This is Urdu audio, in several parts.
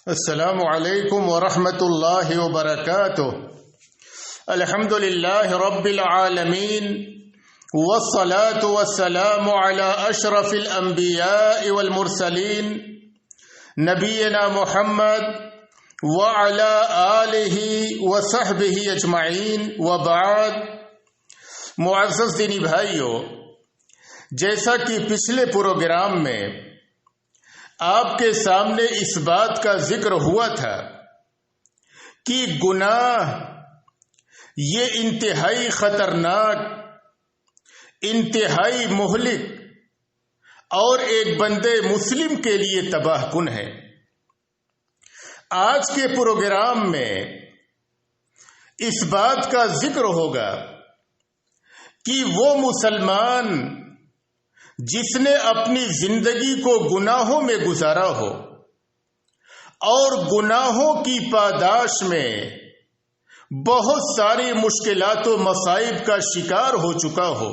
السلام علیکم ورحمۃ اللہ وبرکاتہ۔ الحمد للہ رب العالمین والصلاة والسلام علی اشرف الانبیاء والمرسلین نبینا محمد وعلی آلہ وصحبہ اجمعین وبعد۔ معزز دینی بھائیو، جیسا کہ پچھلے پروگرام میں آپ کے سامنے اس بات کا ذکر ہوا تھا کہ گناہ یہ انتہائی خطرناک، انتہائی مہلک اور ایک بندے مسلم کے لیے تباہ کن ہے۔ آج کے پروگرام میں اس بات کا ذکر ہوگا کہ وہ مسلمان جس نے اپنی زندگی کو گناہوں میں گزارا ہو اور گناہوں کی پاداش میں بہت ساری مشکلات و مصائب کا شکار ہو چکا ہو،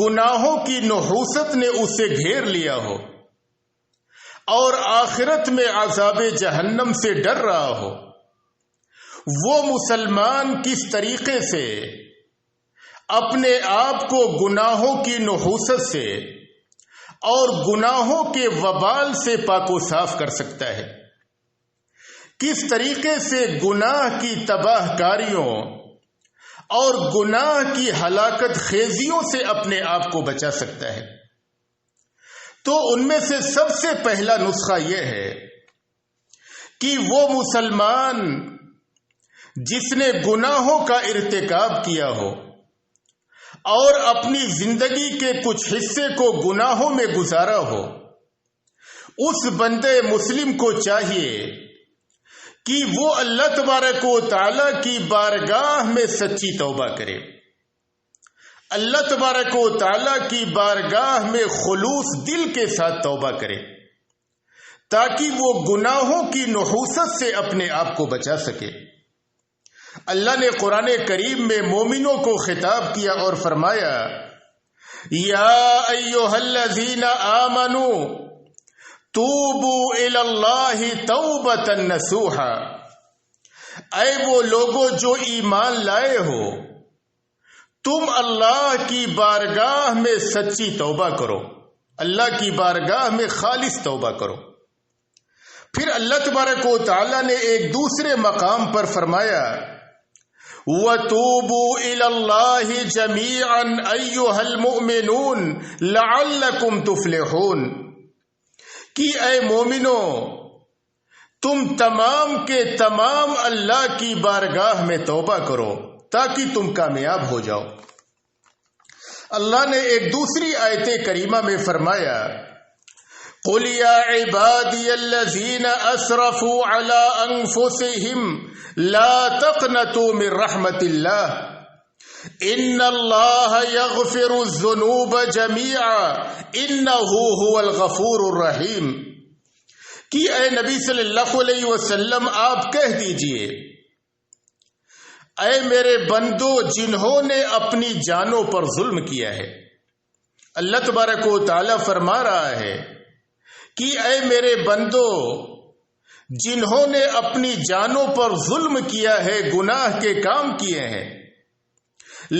گناہوں کی نحوست نے اسے گھیر لیا ہو اور آخرت میں عذاب جہنم سے ڈر رہا ہو، وہ مسلمان کس طریقے سے اپنے آپ کو گناہوں کی نحوست سے اور گناہوں کے وبال سے پاک و صاف کر سکتا ہے، کس طریقے سے گناہ کی تباہ کاریوں اور گناہ کی ہلاکت خیزیوں سے اپنے آپ کو بچا سکتا ہے۔ تو ان میں سے سب سے پہلا نسخہ یہ ہے کہ وہ مسلمان جس نے گناہوں کا ارتکاب کیا ہو اور اپنی زندگی کے کچھ حصے کو گناہوں میں گزارا ہو، اس بندے مسلم کو چاہیے کہ وہ اللہ تبارک و تعالی کی بارگاہ میں سچی توبہ کرے، اللہ تبارک و تعالی کی بارگاہ میں خلوص دل کے ساتھ توبہ کرے تاکہ وہ گناہوں کی نحوست سے اپنے آپ کو بچا سکے۔ اللہ نے قرآن کریم میں مومنوں کو خطاب کیا اور فرمایا، یا ایھا الذین آمنوا توبوا الی اللہ توبۃ نصوحا، اے وہ لوگوں جو ایمان لائے ہو، تم اللہ کی بارگاہ میں سچی توبہ کرو، اللہ کی بارگاہ میں خالص توبہ کرو۔ پھر اللہ تبارک و تعالی نے ایک دوسرے مقام پر فرمایا، وَتُوبُوا إِلَى اللَّهِ جَمِيعًا أَيُّهَا الْمُؤْمِنُونَ لَعَلَّكُمْ تُفْلِحُونَ، کہ اے مومنو تم تمام کے تمام اللہ کی بارگاہ میں توبہ کرو تاکہ تم کامیاب ہو جاؤ۔ اللہ نے ایک دوسری آیت کریمہ میں فرمایا، قُلْ يَا عِبَادِيَ الَّذِينَ أَسْرَفُوا عَلَىٰ أَنفُسِهِمْ لَا تَقْنَطُوا مِن رَحْمَةِ اللَّهِ إِنَّ اللَّهَ يَغْفِرُ الذُّنُوبَ جَمِيعًا إِنَّهُ هُوَ الْغَفُورُ الرَّحِيمُ، کہ اے نبی صلی اللہ علیہ وسلم آپ کہہ دیجئے، اے میرے بندو جنہوں نے اپنی جانوں پر ظلم کیا ہے، اللہ تبارک و تعالی فرما رہا ہے کہ اے میرے بندو جنہوں نے اپنی جانوں پر ظلم کیا ہے، گناہ کے کام کیے ہیں،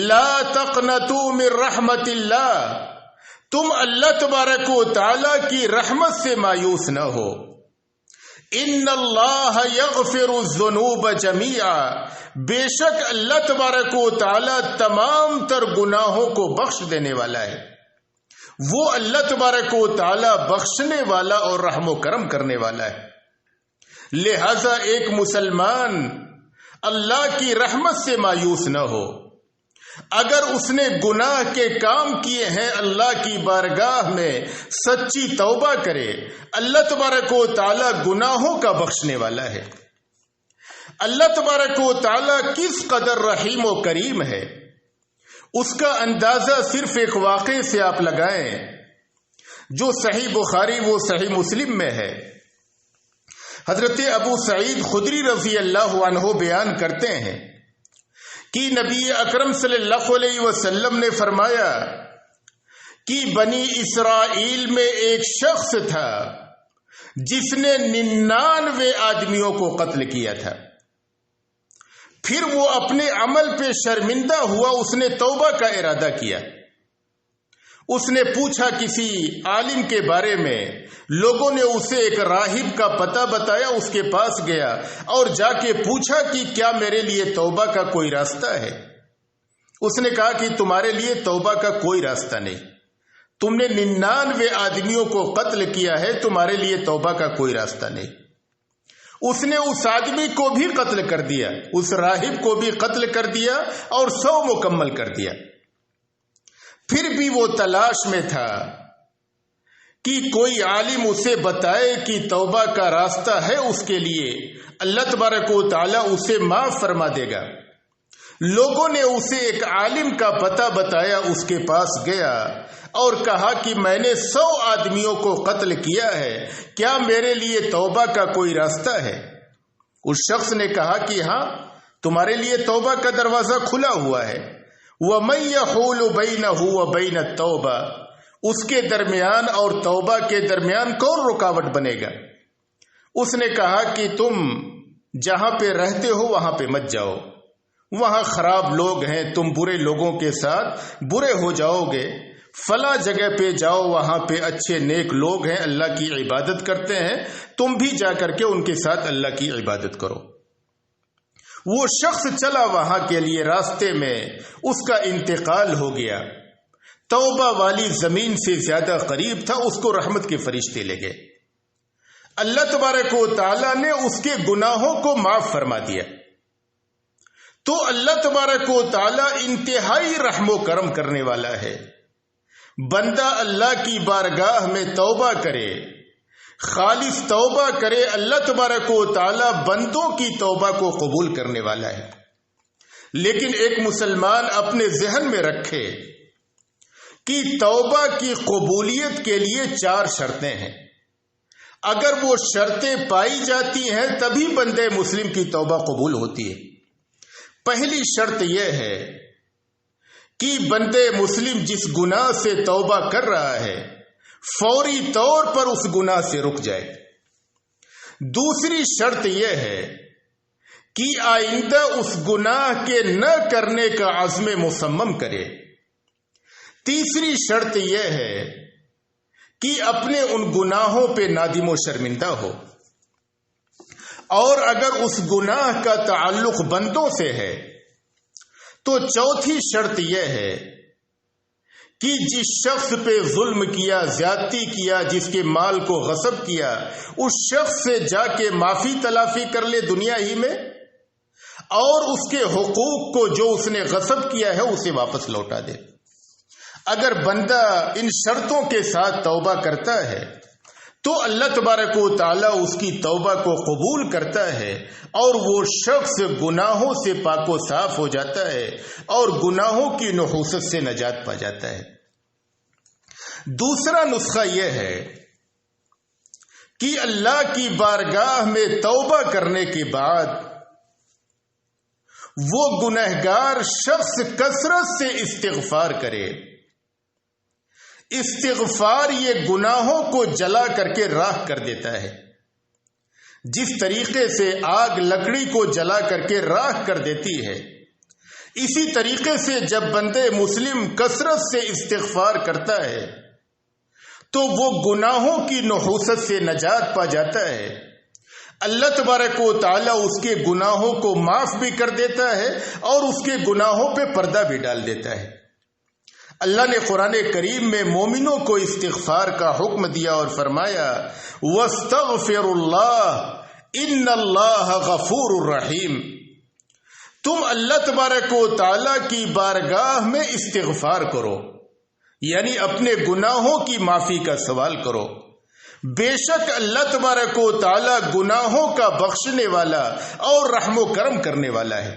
لا تقنطوا من رحمت اللہ، تم اللہ تبارک و تعالی کی رحمت سے مایوس نہ ہو، ان اللہ یغفر الذنوب جميعا، بے شک اللہ تبارک و تعالی تمام تر گناہوں کو بخش دینے والا ہے، وہ اللہ تبارک و تعالی بخشنے والا اور رحم و کرم کرنے والا ہے۔ لہذا ایک مسلمان اللہ کی رحمت سے مایوس نہ ہو، اگر اس نے گناہ کے کام کیے ہیں اللہ کی بارگاہ میں سچی توبہ کرے، اللہ تبارک و تعالی گناہوں کا بخشنے والا ہے۔ اللہ تبارک و تعالی کس قدر رحیم و کریم ہے، اس کا اندازہ صرف ایک واقعے سے آپ لگائیں جو صحیح بخاری و صحیح مسلم میں ہے۔ حضرت ابو سعید خدری رضی اللہ عنہ بیان کرتے ہیں کہ نبی اکرم صلی اللہ علیہ وسلم نے فرمایا کہ بنی اسرائیل میں ایک شخص تھا جس نے 99 آدمیوں کو قتل کیا تھا، پھر وہ اپنے عمل پہ شرمندہ ہوا، اس نے توبہ کا ارادہ کیا، اس نے پوچھا کسی عالم کے بارے میں، لوگوں نے اسے ایک راہب کا پتہ بتایا، اس کے پاس گیا اور جا کے پوچھا کہ کیا میرے لیے توبہ کا کوئی راستہ ہے؟ اس نے کہا کہ تمہارے لیے توبہ کا کوئی راستہ نہیں، تم نے 99 آدمیوں کو قتل کیا ہے، تمہارے لیے توبہ کا کوئی راستہ نہیں۔ اس نے اس آدمی کو بھی قتل کر دیا، اس راہب کو بھی قتل کر دیا اور 100 مکمل کر دیا۔ پھر بھی وہ تلاش میں تھا کہ کوئی عالم اسے بتائے کہ توبہ کا راستہ ہے اس کے لیے، اللہ تبارک و تعالی اسے معاف فرما دے گا۔ لوگوں نے اسے ایک عالم کا پتہ بتایا، اس کے پاس گیا اور کہا کہ میں نے 100 آدمیوں کو قتل کیا ہے، کیا میرے لیے توبہ کا کوئی راستہ ہے؟ اس شخص نے کہا کہ ہاں، تمہارے لیے توبہ کا دروازہ کھلا ہوا ہے۔ وَمَن يَحُولُ بَيْنَهُ وَبَيْنَ التَّوْبَةِ، اس کے درمیان اور توبہ کے درمیان کون رکاوٹ بنے گا؟ اس نے کہا کہ تم جہاں پہ رہتے ہو وہاں پہ مت جاؤ، وہاں خراب لوگ ہیں، تم برے لوگوں کے ساتھ برے ہو جاؤ گے، فلاں جگہ پہ جاؤ، وہاں پہ اچھے نیک لوگ ہیں، اللہ کی عبادت کرتے ہیں، تم بھی جا کر کے ان کے ساتھ اللہ کی عبادت کرو۔ وہ شخص چلا وہاں کے لیے، راستے میں اس کا انتقال ہو گیا، توبہ والی زمین سے زیادہ قریب تھا، اس کو رحمت کے فرشتے لے گئے۔ اللہ تبارک و تعالیٰ نے اس کے گناہوں کو معاف فرما دیا۔ تو اللہ تبارک و تعالیٰ انتہائی رحم و کرم کرنے والا ہے۔ بندہ اللہ کی بارگاہ میں توبہ کرے، خالص توبہ کرے، اللہ تبارک و تعالیٰ بندوں کی توبہ کو قبول کرنے والا ہے۔ لیکن ایک مسلمان اپنے ذہن میں رکھے کہ توبہ کی قبولیت کے لیے 4 شرطیں ہیں، اگر وہ شرطیں پائی جاتی ہیں تبھی بندے مسلم کی توبہ قبول ہوتی ہے۔ پہلی شرط یہ ہے کہ بندے مسلم جس گناہ سے توبہ کر رہا ہے فوری طور پر اس گناہ سے رک جائے۔ دوسری شرط یہ ہے کہ آئندہ اس گناہ کے نہ کرنے کا عزم مصمم کرے۔ تیسری شرط یہ ہے کہ اپنے ان گناہوں پہ نادم و شرمندہ ہو، اور اگر اس گناہ کا تعلق بندوں سے ہے تو چوتھی شرط یہ ہے کہ جس شخص پہ ظلم کیا، زیادتی کیا، جس کے مال کو غصب کیا، اس شخص سے جا کے معافی تلافی کر لے دنیا ہی میں، اور اس کے حقوق کو جو اس نے غصب کیا ہے اسے واپس لوٹا دے۔ اگر بندہ ان شرطوں کے ساتھ توبہ کرتا ہے تو اللہ تبارک و تعالیٰ اس کی توبہ کو قبول کرتا ہے، اور وہ شخص گناہوں سے پاک و صاف ہو جاتا ہے اور گناہوں کی نحوست سے نجات پا جاتا ہے۔ دوسرا نسخہ یہ ہے کہ اللہ کی بارگاہ میں توبہ کرنے کے بعد وہ گنہگار شخص کثرت سے استغفار کرے۔ استغفار یہ گناہوں کو جلا کر کے راکھ کر دیتا ہے، جس طریقے سے آگ لکڑی کو جلا کر کے راکھ کر دیتی ہے، اسی طریقے سے جب بندے مسلم کثرت سے استغفار کرتا ہے تو وہ گناہوں کی نحوست سے نجات پا جاتا ہے۔ اللہ تبارک و تعالیٰ اس کے گناہوں کو معاف بھی کر دیتا ہے اور اس کے گناہوں پہ پردہ بھی ڈال دیتا ہے۔ اللہ نے قرآن کریم میں مومنوں کو استغفار کا حکم دیا اور فرمایا وَاسْتَغْفِرُ اللَّهَ إِنَّ اللَّهَ غَفُورٌ رَحِيمٌ، تم اللہ تبارک و تعالیٰ کی بارگاہ میں استغفار کرو، یعنی اپنے گناہوں کی معافی کا سوال کرو۔ بے شک اللہ تبارک و تعالیٰ گناہوں کا بخشنے والا اور رحم و کرم کرنے والا ہے۔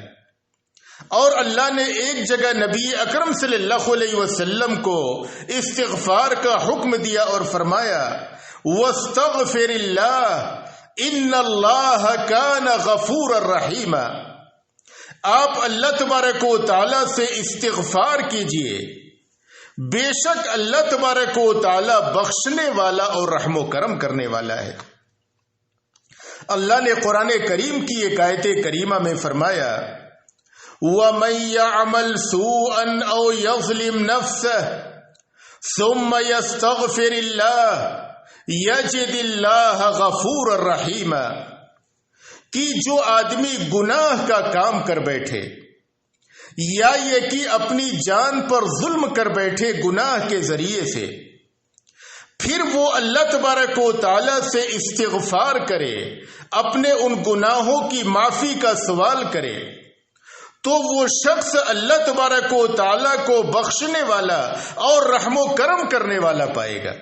اور اللہ نے ایک جگہ نبی اکرم صلی اللہ علیہ وسلم کو استغفار کا حکم دیا اور فرمایا وَاسْتَغْفِرِ اللَّهَ إِنَّ اللَّهَ كَانَ غَفُورًا رَحِيمًا، آپ اللہ تبارک و تعالیٰ سے استغفار کیجئے، بے شک اللہ تبارک و تعالیٰ بخشنے والا اور رحم و کرم کرنے والا ہے۔ اللہ نے قرآن کریم کی ایک آیت کریمہ میں فرمایا وَمَن يَعْمَلْ سُوءًا أَوْ يَظْلِمْ نَفْسَهُ ثُمَّ يَسْتَغْفِرِ اللَّهَ يَجِدِ اللَّهَ غَفُورًا رَحِيمًا کہ جو آدمی گناہ کا کام کر بیٹھے یا یہ کہ اپنی جان پر ظلم کر بیٹھے گناہ کے ذریعے سے، پھر وہ اللہ تبارک و تعالی سے استغفار کرے، اپنے ان گناہوں کی معافی کا سوال کرے، تو وہ شخص اللہ تبارک و تعالی کو بخشنے والا اور رحم و کرم کرنے والا پائے گا۔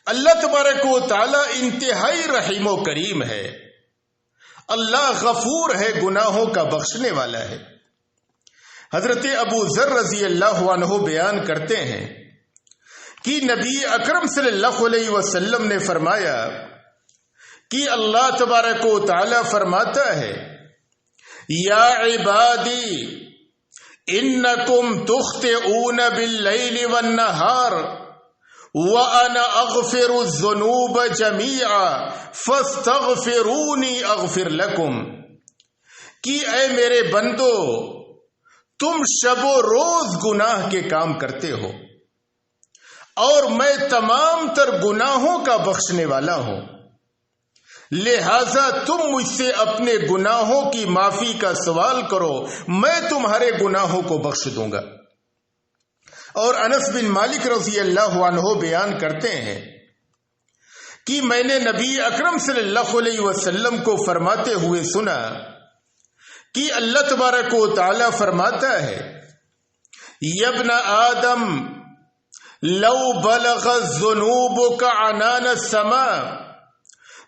اللہ تبارک و تعالی انتہائی رحیم و کریم ہے، اللہ غفور ہے، گناہوں کا بخشنے والا ہے۔ حضرت ابو ذر رضی اللہ عنہ بیان کرتے ہیں کہ نبی اکرم صلی اللہ علیہ وسلم نے فرمایا کہ اللہ تبارک و تعالی فرماتا ہے یا عبادی انکم تخطئون باللیل والنہار وَأَنَا أَغْفِرُ الذُّنُوبَ جَمِيعًا فَاسْتَغْفِرُونِي أَغْفِرْ لَكُمْ کہ اے میرے بندو تم شب و روز گناہ کے کام کرتے ہو اور میں تمام تر گناہوں کا بخشنے والا ہوں، لہذا تم مجھ سے اپنے گناہوں کی معافی کا سوال کرو، میں تمہارے گناہوں کو بخش دوں گا۔ اور انس بن مالک رضی اللہ عنہ بیان کرتے ہیں کہ میں نے نبی اکرم صلی اللہ علیہ وسلم کو فرماتے ہوئے سنا کہ اللہ تبارک و تعالی فرماتا ہے یا ابن آدم لو بلغت ذنوبک عنان السماء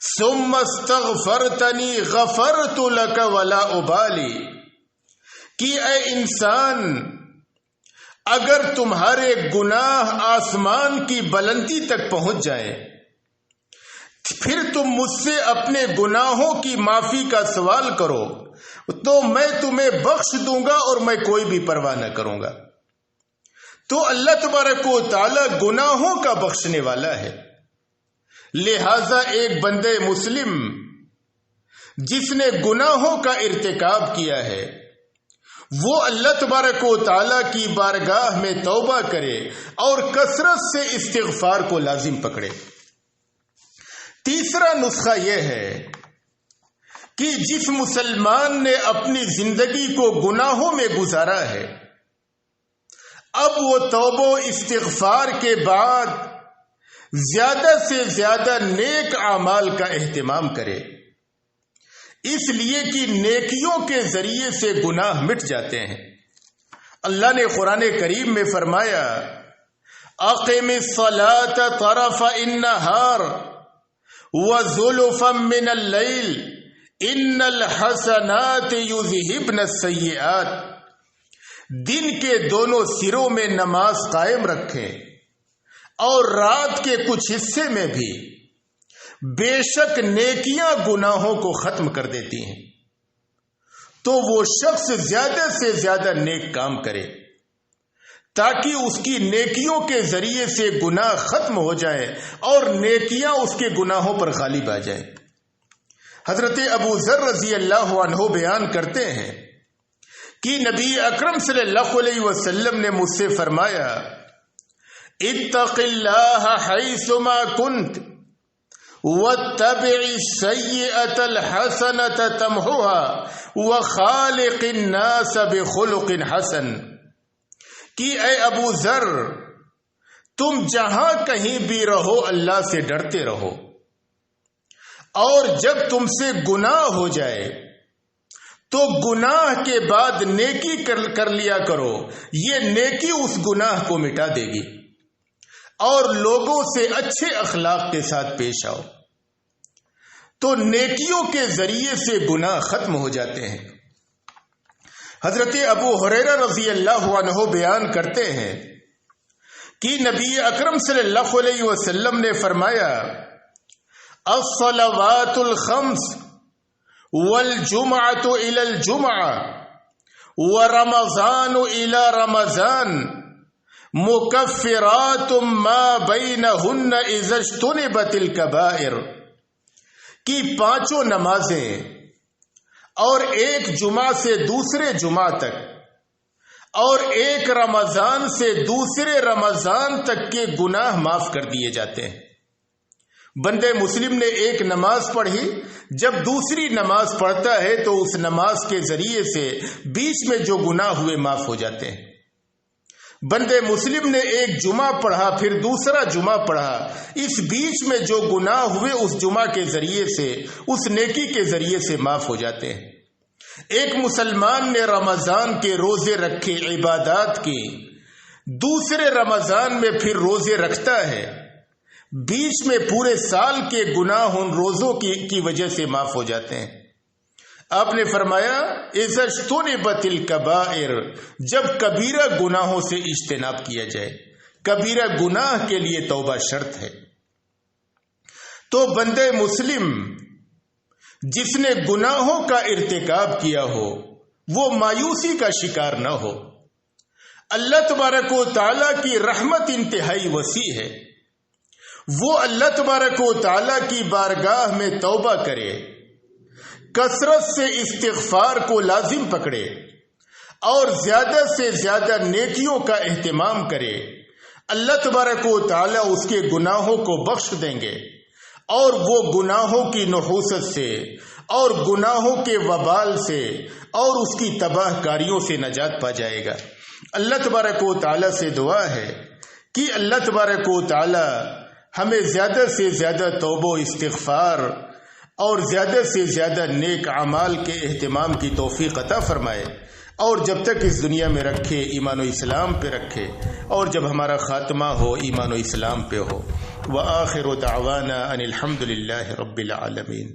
ثم استغفرتنی غفرت لک ولا ابالی کہ اے انسان اگر تمہارے گناہ آسمان کی بلندی تک پہنچ جائیں پھر تم مجھ سے اپنے گناہوں کی معافی کا سوال کرو تو میں تمہیں بخش دوں گا اور میں کوئی بھی پرواہ نہ کروں گا۔ تو اللہ تبارک و تعالی گناہوں کا بخشنے والا ہے، لہذا ایک بندے مسلم جس نے گناہوں کا ارتکاب کیا ہے وہ اللہ تبارک و تعالی کی بارگاہ میں توبہ کرے اور کثرت سے استغفار کو لازم پکڑے۔ تیسرا نسخہ یہ ہے کہ جس مسلمان نے اپنی زندگی کو گناہوں میں گزارا ہے اب وہ توبہ و استغفار کے بعد زیادہ سے زیادہ نیک اعمال کا اہتمام کرے، اس لیے کہ نیکیوں کے ذریعے سے گناہ مٹ جاتے ہیں۔ اللہ نے قرآن کریم میں فرمایا اقم الصلاة طرف النہار وزلفا من اللیل ان الحسنات یذہبن السیئات، دن کے دونوں سروں میں نماز قائم رکھیں اور رات کے کچھ حصے میں بھی، بے شک نیکیاں گناہوں کو ختم کر دیتی ہیں۔ تو وہ شخص زیادہ سے زیادہ نیک کام کرے تاکہ اس کی نیکیوں کے ذریعے سے گناہ ختم ہو جائے اور نیکیاں اس کے گناہوں پر غالب آ جائیں۔ حضرت ابو ذر رضی اللہ عنہ بیان کرتے ہیں کہ نبی اکرم صلی اللہ علیہ وسلم نے مجھ سے فرمایا اتق اللہ حیثما کنت واتبع السیئۃ الحسنۃ تمحوها وخالق الناس بخلق حسن کہ اے ابو ذر تم جہاں کہیں بھی رہو اللہ سے ڈرتے رہو، اور جب تم سے گناہ ہو جائے تو گناہ کے بعد نیکی کر لیا کرو، یہ نیکی اس گناہ کو مٹا دے گی، اور لوگوں سے اچھے اخلاق کے ساتھ پیش آؤ۔ تو نیکیوں کے ذریعے سے گناہ ختم ہو جاتے ہیں۔ حضرت ابو ہریرہ رضی اللہ عنہ بیان کرتے ہیں کہ نبی اکرم صلی اللہ علیہ وسلم نے فرمایا الصلوات الخمس والجمعۃ الی الجمعہ ورمضان الی رمضان مکفرات ما بینہن اذا اجتنبت الکبائر کی 5 نمازیں اور ایک جمعہ سے دوسرے جمعہ تک اور ایک رمضان سے دوسرے رمضان تک کے گناہ معاف کر دیے جاتے ہیں۔ بندے مسلم نے ایک نماز پڑھی، جب دوسری نماز پڑھتا ہے تو اس نماز کے ذریعے سے بیچ میں جو گناہ ہوئے معاف ہو جاتے ہیں۔ بندے مسلم نے ایک جمعہ پڑھا، پھر دوسرا جمعہ پڑھا، اس بیچ میں جو گناہ ہوئے اس جمعہ کے ذریعے سے، اس نیکی کے ذریعے سے معاف ہو جاتے ہیں۔ ایک مسلمان نے رمضان کے روزے رکھے، عبادات کی، دوسرے رمضان میں پھر روزے رکھتا ہے، بیچ میں پورے سال کے گناہ ان روزوں کی وجہ سے معاف ہو جاتے ہیں۔ آپ نے فرمایا اذا اجتنبت الکبائر، جب کبیرہ گناہوں سے اجتناب کیا جائے، کبیرہ گناہ کے لیے توبہ شرط ہے۔ تو بندے مسلم جس نے گناہوں کا ارتکاب کیا ہو وہ مایوسی کا شکار نہ ہو۔ اللہ تبارک و تعالیٰ کی رحمت انتہائی وسیع ہے، وہ اللہ تبارک و تعالیٰ کی بارگاہ میں توبہ کرے، کثرت سے استغفار کو لازم پکڑے اور زیادہ سے زیادہ نیکیوں کا اہتمام کرے، اللہ تبارک و تعالیٰ اس کے گناہوں کو بخش دیں گے اور وہ گناہوں کی نحوست سے اور گناہوں کے وبال سے اور اس کی تباہ کاریوں سے نجات پا جائے گا۔ اللہ تبارک و تعالیٰ سے دعا ہے کہ اللہ تبارک و تعالیٰ ہمیں زیادہ سے زیادہ توبہ و استغفار اور زیادہ سے زیادہ نیک اعمال کے اہتمام کی توفیق عطا فرمائے، اور جب تک اس دنیا میں رکھے ایمان و اسلام پہ رکھے، اور جب ہمارا خاتمہ ہو ایمان و اسلام پہ ہو۔ وآخر دعوانا ان الحمد للہ رب العالمین۔